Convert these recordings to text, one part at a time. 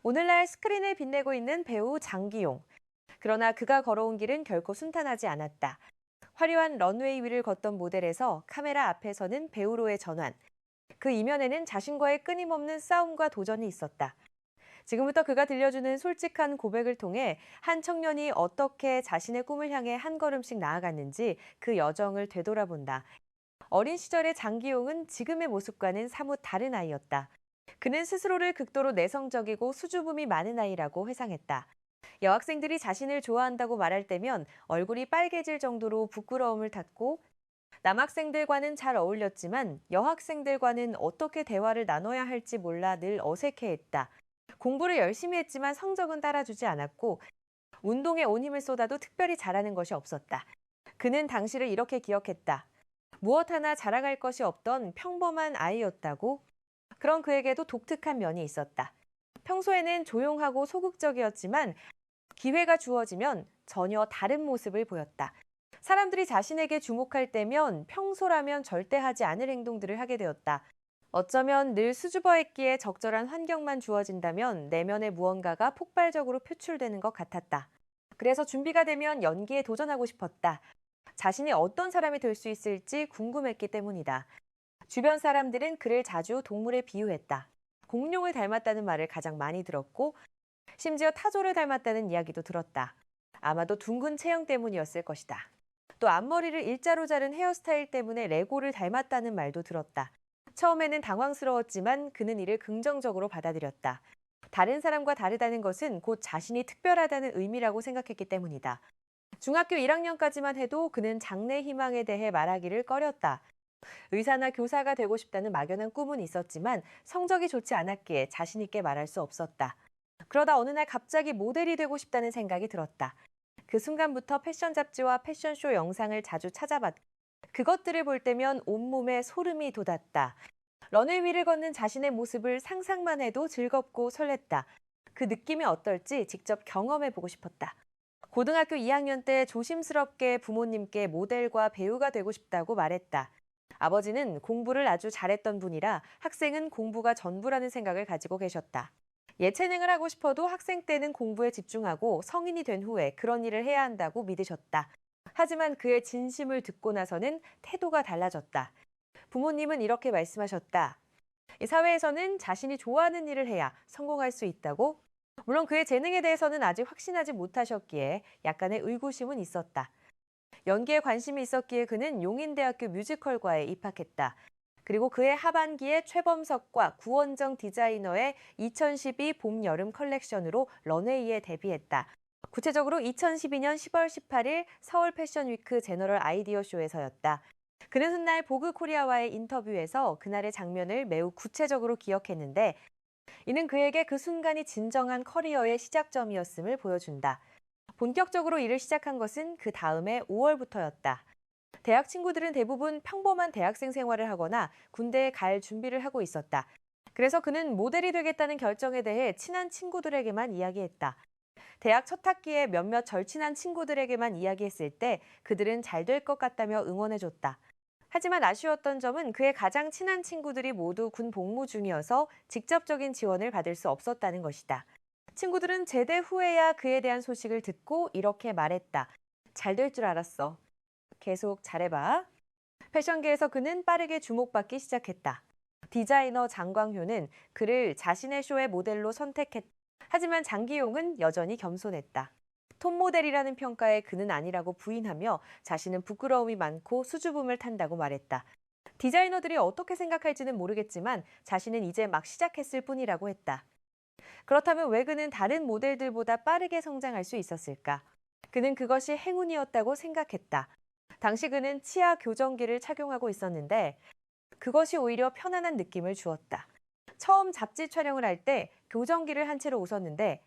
오늘날 스크린을 빛내고 있는 배우 장기용. 그러나 그가 걸어온 길은 결코 순탄하지 않았다. 화려한 런웨이 위를 걷던 모델에서 카메라 앞에서는 배우로의 전환. 그 이면에는 자신과의 끊임없는 싸움과 도전이 있었다. 지금부터 그가 들려주는 솔직한 고백을 통해 한 청년이 어떻게 자신의 꿈을 향해 한 걸음씩 나아갔는지 그 여정을 되돌아본다. 어린 시절의 장기용은 지금의 모습과는 사뭇 다른 아이였다. 그는 스스로를 극도로 내성적이고 수줍음이 많은 아이라고 회상했다. 여학생들이 자신을 좋아한다고 말할 때면 얼굴이 빨개질 정도로 부끄러움을 탔고, 남학생들과는 잘 어울렸지만 여학생들과는 어떻게 대화를 나눠야 할지 몰라 늘 어색해했다. 공부를 열심히 했지만 성적은 따라주지 않았고, 운동에 온 힘을 쏟아도 특별히 잘하는 것이 없었다. 그는 당시를 이렇게 기억했다. 무엇 하나 자랑할 것이 없던 평범한 아이였다고. 그런 그에게도 독특한 면이 있었다. 평소에는 조용하고 소극적이었지만 기회가 주어지면 전혀 다른 모습을 보였다. 사람들이 자신에게 주목할 때면 평소라면 절대 하지 않을 행동들을 하게 되었다. 어쩌면 늘 수줍어했기에 적절한 환경만 주어진다면 내면의 무언가가 폭발적으로 표출되는 것 같았다. 그래서 준비가 되면 연기에 도전하고 싶었다. 자신이 어떤 사람이 될 수 있을지 궁금했기 때문이다. 주변 사람들은 그를 자주 동물에 비유했다. 공룡을 닮았다는 말을 가장 많이 들었고, 심지어 타조를 닮았다는 이야기도 들었다. 아마도 둥근 체형 때문이었을 것이다. 또 앞머리를 일자로 자른 헤어스타일 때문에 레고를 닮았다는 말도 들었다. 처음에는 당황스러웠지만 그는 이를 긍정적으로 받아들였다. 다른 사람과 다르다는 것은 곧 자신이 특별하다는 의미라고 생각했기 때문이다. 중학교 1학년까지만 해도 그는 장래 희망에 대해 말하기를 꺼렸다. 의사나 교사가 되고 싶다는 막연한 꿈은 있었지만 성적이 좋지 않았기에 자신 있게 말할 수 없었다. 그러다 어느 날 갑자기 모델이 되고 싶다는 생각이 들었다. 그 순간부터 패션 잡지와 패션쇼 영상을 자주 찾아봤. 그것들을 볼 때면 온몸에 소름이 돋았다. 런웨이 위를 걷는 자신의 모습을 상상만 해도 즐겁고 설렜다. 그 느낌이 어떨지 직접 경험해보고 싶었다. 고등학교 2학년 때 조심스럽게 부모님께 모델과 배우가 되고 싶다고 말했다. 아버지는 공부를 아주 잘했던 분이라 학생은 공부가 전부라는 생각을 가지고 계셨다. 예체능을 하고 싶어도 학생 때는 공부에 집중하고 성인이 된 후에 그런 일을 해야 한다고 믿으셨다. 하지만 그의 진심을 듣고 나서는 태도가 달라졌다. 부모님은 이렇게 말씀하셨다. 이 사회에서는 자신이 좋아하는 일을 해야 성공할 수 있다고. 물론 그의 재능에 대해서는 아직 확신하지 못하셨기에 약간의 의구심은 있었다. 연기에 관심이 있었기에 그는 용인대학교 뮤지컬과에 입학했다. 그리고 그해 하반기에 최범석과 구원정 디자이너의 2012 봄, 여름 컬렉션으로 런웨이에 데뷔했다. 구체적으로 2012년 10월 18일 서울 패션위크 제너럴 아이디어 쇼에서였다. 그는 훗날 보그 코리아와의 인터뷰에서 그날의 장면을 매우 구체적으로 기억했는데, 이는 그에게 그 순간이 진정한 커리어의 시작점이었음을 보여준다. 본격적으로 일을 시작한 것은 그 다음해 5월부터였다. 대학 친구들은 대부분 평범한 대학생 생활을 하거나 군대에 갈 준비를 하고 있었다. 그래서 그는 모델이 되겠다는 결정에 대해 친한 친구들에게만 이야기했다. 대학 첫 학기에 몇몇 절친한 친구들에게만 이야기했을 때 그들은 잘 될 것 같다며 응원해줬다. 하지만 아쉬웠던 점은 그의 가장 친한 친구들이 모두 군 복무 중이어서 직접적인 지원을 받을 수 없었다는 것이다. 친구들은 제대 후에야 그에 대한 소식을 듣고 이렇게 말했다. 잘 될 줄 알았어. 계속 잘해봐. 패션계에서 그는 빠르게 주목받기 시작했다. 디자이너 장광효는 그를 자신의 쇼의 모델로 선택했다. 하지만 장기용은 여전히 겸손했다. 톱 모델이라는 평가에 그는 아니라고 부인하며 자신은 부끄러움이 많고 수줍음을 탄다고 말했다. 디자이너들이 어떻게 생각할지는 모르겠지만 자신은 이제 막 시작했을 뿐이라고 했다. 그렇다면 왜 그는 다른 모델들보다 빠르게 성장할 수 있었을까? 그는 그것이 행운이었다고 생각했다. 당시 그는 치아 교정기를 착용하고 있었는데 그것이 오히려 편안한 느낌을 주었다. 처음 잡지 촬영을 할 때 교정기를 한 채로 웃었는데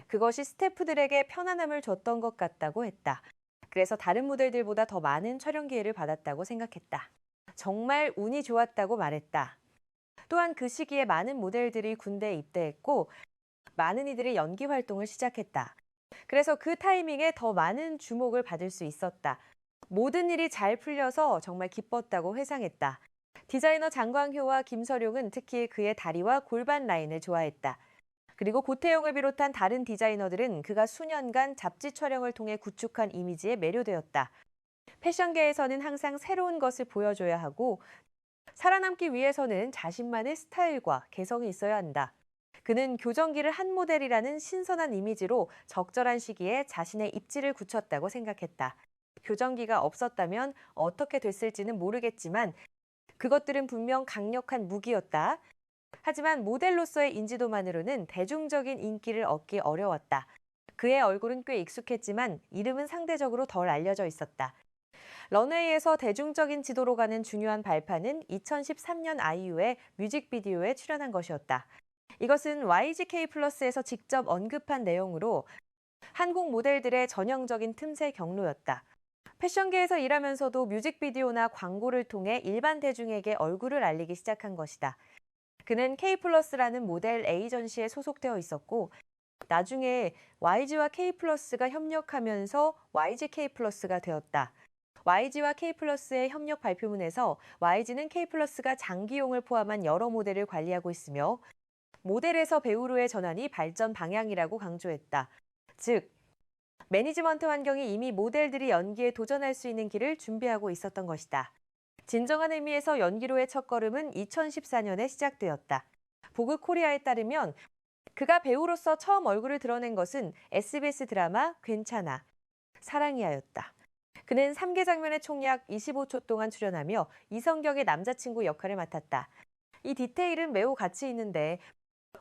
그것이 스태프들에게 편안함을 줬던 것 같다고 했다. 그래서 다른 모델들보다 더 많은 촬영 기회를 받았다고 생각했다. 정말 운이 좋았다고 말했다. 또한 그 시기에 많은 모델들이 군대에 입대했고 많은 이들이 연기 활동을 시작했다. 그래서 그 타이밍에 더 많은 주목을 받을 수 있었다. 모든 일이 잘 풀려서 정말 기뻤다고 회상했다. 디자이너 장광효와 김서룡은 특히 그의 다리와 골반 라인을 좋아했다. 그리고 고태영을 비롯한 다른 디자이너들은 그가 수년간 잡지 촬영을 통해 구축한 이미지에 매료되었다. 패션계에서는 항상 새로운 것을 보여줘야 하고 살아남기 위해서는 자신만의 스타일과 개성이 있어야 한다. 그는 교정기를 한 모델이라는 신선한 이미지로 적절한 시기에 자신의 입지를 굳혔다고 생각했다. 교정기가 없었다면 어떻게 됐을지는 모르겠지만 그것들은 분명 강력한 무기였다. 하지만 모델로서의 인지도만으로는 대중적인 인기를 얻기 어려웠다. 그의 얼굴은 꽤 익숙했지만 이름은 상대적으로 덜 알려져 있었다. 런웨이에서 대중적인 지도로 가는 중요한 발판은 2013년 아이유의 뮤직비디오에 출연한 것이었다. 이것은 YGK 플러스에서 직접 언급한 내용으로 한국 모델들의 전형적인 틈새 경로였다. 패션계에서 일하면서도 뮤직비디오나 광고를 통해 일반 대중에게 얼굴을 알리기 시작한 것이다. 그는 K플러스라는 모델 에이전시에 소속되어 있었고 나중에 YG와 K플러스가 협력하면서 YGK 플러스가 되었다. YG와 K플러스의 협력 발표문에서 YG는 K플러스가 장기용을 포함한 여러 모델을 관리하고 있으며 모델에서 배우로의 전환이 발전 방향이라고 강조했다. 즉, 매니지먼트 환경이 이미 모델들이 연기에 도전할 수 있는 길을 준비하고 있었던 것이다. 진정한 의미에서 연기로의 첫걸음은 2014년에 시작되었다. 보그 코리아에 따르면 그가 배우로서 처음 얼굴을 드러낸 것은 SBS 드라마 괜찮아, 사랑이야였다. 그는 3개 장면에 총 약 25초 동안 출연하며 이성경의 남자친구 역할을 맡았다. 이 디테일은 매우 가치 있는데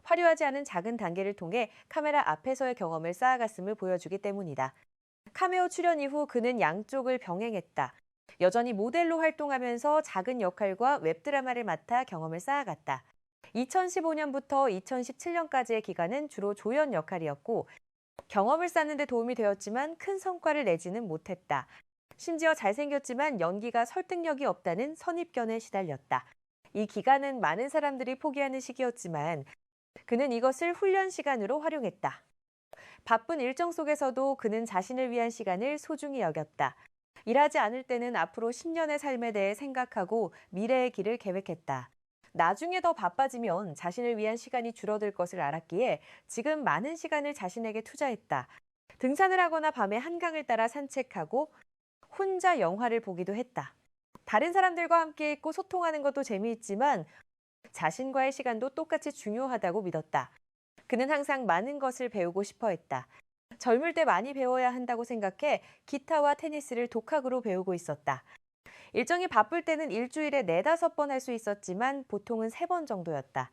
화려하지 않은 작은 단계를 통해 카메라 앞에서의 경험을 쌓아갔음을 보여주기 때문이다. 카메오 출연 이후 그는 양쪽을 병행했다. 여전히 모델로 활동하면서 작은 역할과 웹드라마를 맡아 경험을 쌓아갔다. 2015년부터 2017년까지의 기간은 주로 조연 역할이었고 경험을 쌓는 데 도움이 되었지만 큰 성과를 내지는 못했다. 심지어 잘생겼지만 연기가 설득력이 없다는 선입견에 시달렸다. 이 기간은 많은 사람들이 포기하는 시기였지만 그는 이것을 훈련 시간으로 활용했다. 바쁜 일정 속에서도 그는 자신을 위한 시간을 소중히 여겼다. 일하지 않을 때는 앞으로 10년의 삶에 대해 생각하고 미래의 길을 계획했다. 나중에 더 바빠지면 자신을 위한 시간이 줄어들 것을 알았기에 지금 많은 시간을 자신에게 투자했다. 등산을 하거나 밤에 한강을 따라 산책하고 혼자 영화를 보기도 했다. 다른 사람들과 함께 있고 소통하는 것도 재미있지만 자신과의 시간도 똑같이 중요하다고 믿었다. 그는 항상 많은 것을 배우고 싶어 했다. 젊을 때 많이 배워야 한다고 생각해 기타와 테니스를 독학으로 배우고 있었다. 일정이 바쁠 때는 일주일에 4~5번 할 수 있었지만 보통은 3번 정도였다.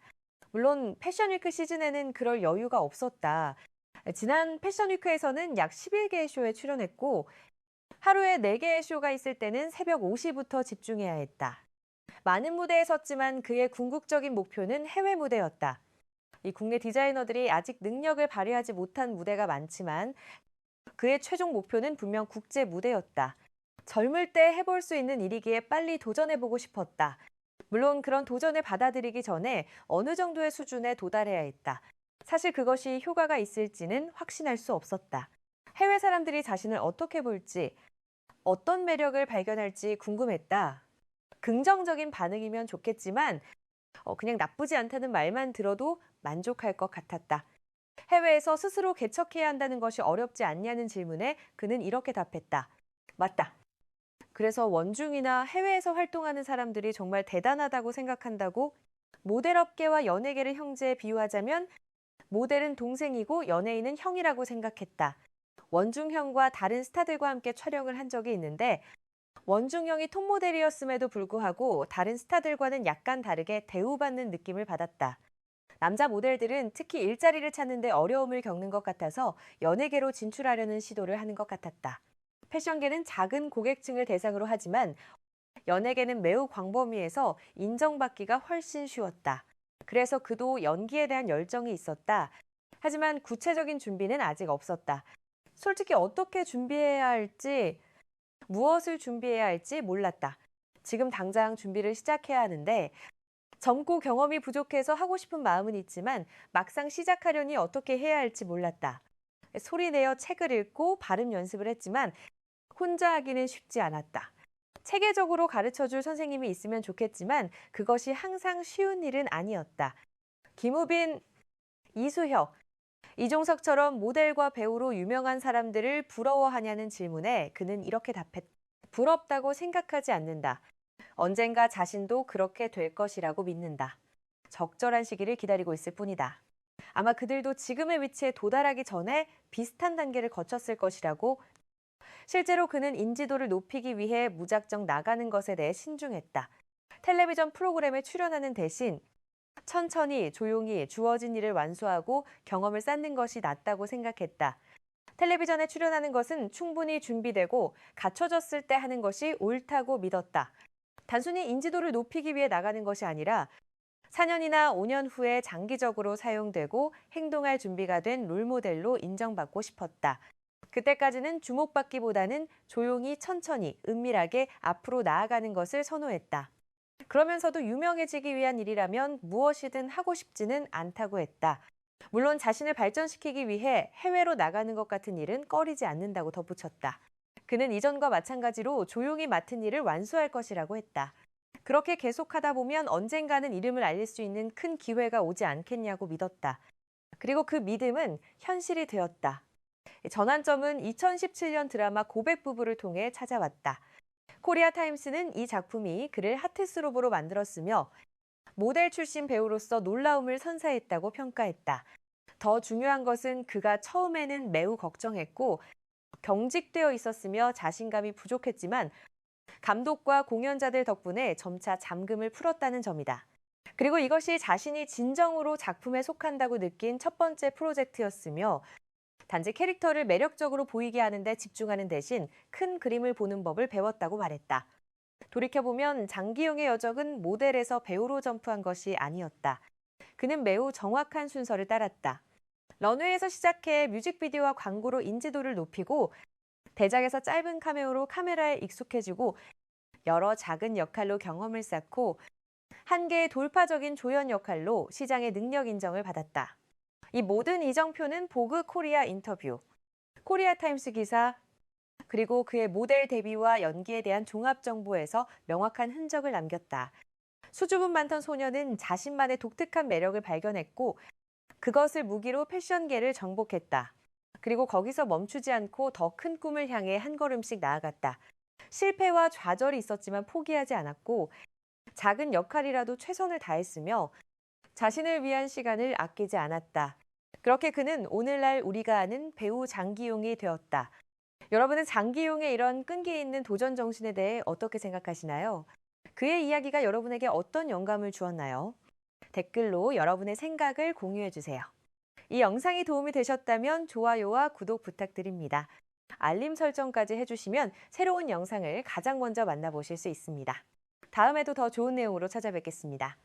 물론 패션위크 시즌에는 그럴 여유가 없었다. 지난 패션위크에서는 약 11개의 쇼에 출연했고 하루에 4개의 쇼가 있을 때는 새벽 5시부터 집중해야 했다. 많은 무대에 섰지만 그의 궁극적인 목표는 해외 무대였다. 이 국내 디자이너들이 아직 능력을 발휘하지 못한 무대가 많지만 그의 최종 목표는 분명 국제 무대였다. 젊을 때 해볼 수 있는 일이기에 빨리 도전해보고 싶었다. 물론 그런 도전을 받아들이기 전에 어느 정도의 수준에 도달해야 했다. 사실 그것이 효과가 있을지는 확신할 수 없었다. 해외 사람들이 자신을 어떻게 볼지, 어떤 매력을 발견할지 궁금했다. 긍정적인 반응이면 좋겠지만 그냥 나쁘지 않다는 말만 들어도 만족할 것 같았다. 해외에서 스스로 개척해야 한다는 것이 어렵지 않냐는 질문에 그는 이렇게 답했다. 맞다. 그래서 원중이나 해외에서 활동하는 사람들이 정말 대단하다고 생각한다고 모델업계와 연예계를 형제에 비유하자면 모델은 동생이고 연예인은 형이라고 생각했다. 원중 형과 다른 스타들과 함께 촬영을 한 적이 있는데 원중 형이 톱모델이었음에도 불구하고 다른 스타들과는 약간 다르게 대우받는 느낌을 받았다. 남자 모델들은 특히 일자리를 찾는데 어려움을 겪는 것 같아서 연예계로 진출하려는 시도를 하는 것 같았다. 패션계는 작은 고객층을 대상으로 하지만 연예계는 매우 광범위해서 인정받기가 훨씬 쉬웠다. 그래서 그도 연기에 대한 열정이 있었다. 하지만 구체적인 준비는 아직 없었다. 솔직히 어떻게 준비해야 할지, 무엇을 준비해야 할지 몰랐다. 지금 당장 준비를 시작해야 하는데 젊고 경험이 부족해서 하고 싶은 마음은 있지만 막상 시작하려니 어떻게 해야 할지 몰랐다. 소리내어 책을 읽고 발음 연습을 했지만 혼자 하기는 쉽지 않았다. 체계적으로 가르쳐줄 선생님이 있으면 좋겠지만 그것이 항상 쉬운 일은 아니었다. 김우빈 이수혁, 이종석처럼 모델과 배우로 유명한 사람들을 부러워하냐는 질문에 그는 이렇게 답했다. 부럽다고 생각하지 않는다. 언젠가 자신도 그렇게 될 것이라고 믿는다. 적절한 시기를 기다리고 있을 뿐이다. 아마 그들도 지금의 위치에 도달하기 전에 비슷한 단계를 거쳤을 것이라고. 실제로 그는 인지도를 높이기 위해 무작정 나가는 것에 대해 신중했다. 텔레비전 프로그램에 출연하는 대신 천천히 조용히 주어진 일을 완수하고 경험을 쌓는 것이 낫다고 생각했다. 텔레비전에 출연하는 것은 충분히 준비되고 갖춰졌을 때 하는 것이 옳다고 믿었다. 단순히 인지도를 높이기 위해 나가는 것이 아니라 4년이나 5년 후에 장기적으로 사용되고 행동할 준비가 된 롤모델로 인정받고 싶었다. 그때까지는 주목받기보다는 조용히 천천히 은밀하게 앞으로 나아가는 것을 선호했다. 그러면서도 유명해지기 위한 일이라면 무엇이든 하고 싶지는 않다고 했다. 물론 자신을 발전시키기 위해 해외로 나가는 것 같은 일은 꺼리지 않는다고 덧붙였다. 그는 이전과 마찬가지로 조용히 맡은 일을 완수할 것이라고 했다. 그렇게 계속하다 보면 언젠가는 이름을 알릴 수 있는 큰 기회가 오지 않겠냐고 믿었다. 그리고 그 믿음은 현실이 되었다. 전환점은 2017년 드라마 고백 부부를 통해 찾아왔다. 코리아 타임스는 이 작품이 그를 핫스로브로 만들었으며 모델 출신 배우로서 놀라움을 선사했다고 평가했다. 더 중요한 것은 그가 처음에는 매우 걱정했고 경직되어 있었으며 자신감이 부족했지만 감독과 공연자들 덕분에 점차 잠금을 풀었다는 점이다. 그리고 이것이 자신이 진정으로 작품에 속한다고 느낀 첫 번째 프로젝트였으며 단지 캐릭터를 매력적으로 보이게 하는 데 집중하는 대신 큰 그림을 보는 법을 배웠다고 말했다. 돌이켜보면 장기용의 여정은 모델에서 배우로 점프한 것이 아니었다. 그는 매우 정확한 순서를 따랐다. 런웨이에서 시작해 뮤직비디오와 광고로 인지도를 높이고 대작에서 짧은 카메오로 카메라에 익숙해지고 여러 작은 역할로 경험을 쌓고 한 개의 돌파적인 조연 역할로 시장의 능력 인정을 받았다. 이 모든 이정표는 보그 코리아 인터뷰, 코리아 타임스 기사, 그리고 그의 모델 데뷔와 연기에 대한 종합 정보에서 명확한 흔적을 남겼다. 수줍음 많던 소녀는 자신만의 독특한 매력을 발견했고 그것을 무기로 패션계를 정복했다. 그리고 거기서 멈추지 않고 더 큰 꿈을 향해 한 걸음씩 나아갔다. 실패와 좌절이 있었지만 포기하지 않았고 작은 역할이라도 최선을 다했으며 자신을 위한 시간을 아끼지 않았다. 그렇게 그는 오늘날 우리가 아는 배우 장기용이 되었다. 여러분은 장기용의 이런 끈기 있는 도전 정신에 대해 어떻게 생각하시나요? 그의 이야기가 여러분에게 어떤 영감을 주었나요? 댓글로 여러분의 생각을 공유해 주세요. 이 영상이 도움이 되셨다면 좋아요와 구독 부탁드립니다. 알림 설정까지 해주시면 새로운 영상을 가장 먼저 만나보실 수 있습니다. 다음에도 더 좋은 내용으로 찾아뵙겠습니다.